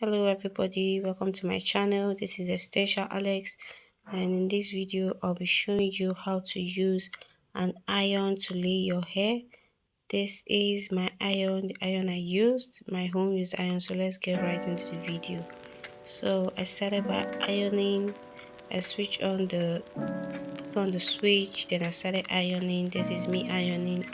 Hello everybody, welcome to my channel. This is Estacia Alex, and in this video I'll be showing you how to use an iron to lay your hair. This is my iron, the iron I used, my home used iron. So let's get right into the video. So I started by ironing. I switched on the switch, then I started ironing. This is me ironing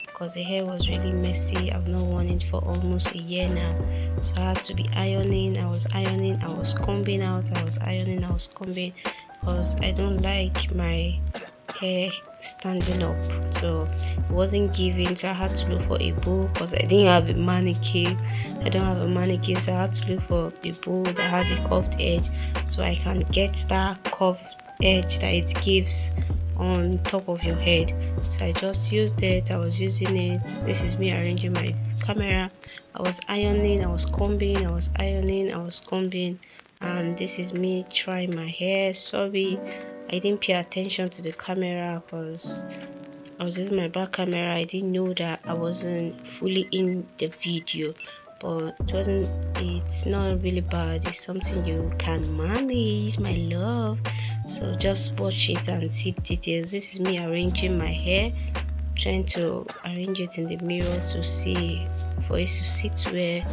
because the hair was really messy. I've not worn it for almost a year now, so I had to be ironing. I was ironing, I was combing out, I was ironing, I was combing, because I don't like my hair standing up, so it wasn't giving. So I had to look for a bowl because I didn't have a mannequin. I don't have a mannequin, so I had to look for a bowl that has a curved edge, so I can get that curved edge that it gives on top of your head. So I just used it. I was using it. This is me arranging my camera. I was ironing, I was combing, I was ironing, I was combing, and this is me trying my hair. Sorry, I didn't pay attention to the camera because I was using my back camera. I didn't know that I wasn't fully in the video, but it's not really bad. It's something you can manage, my love. So just watch it and see the details. This is me arranging my hair, trying to arrange it in the mirror to see, for it to sit where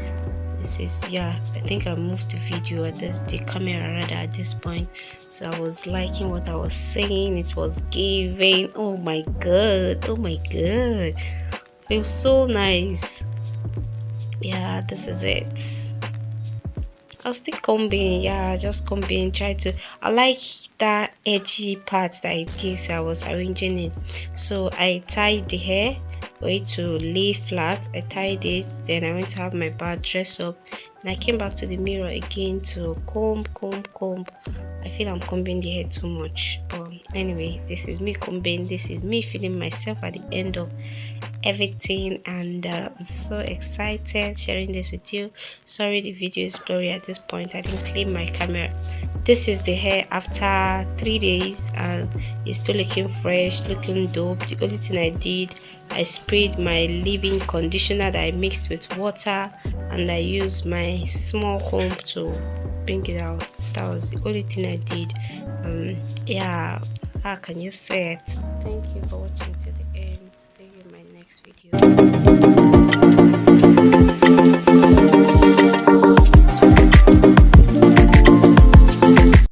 this is. Yeah, I think I moved the video at the camera rather at this point. So I was liking what I was saying. It was giving. Oh my god, oh my god, feels so nice. Yeah, this is it. I'll still combing. Yeah, just combing. I like that edgy part that it gives. I was arranging it, so I tied the hair for it to lay flat. I tied it, then I went to have my bath, dress up, and I came back to the mirror again to comb. I feel I'm combing the hair too much, but anyway, this is me combing. This is me feeling myself at the end of everything, and I'm so excited sharing this with you. Sorry the video is blurry at this point. I didn't clean my camera. This is the hair after 3 days, and it's still looking fresh, looking dope. The only thing I did, I sprayed my leave-in conditioner that I mixed with water, and I used my small comb to bring it out. That was the only thing I did. Yeah, how can you say it? Thank you for watching to the end. See you in my next video.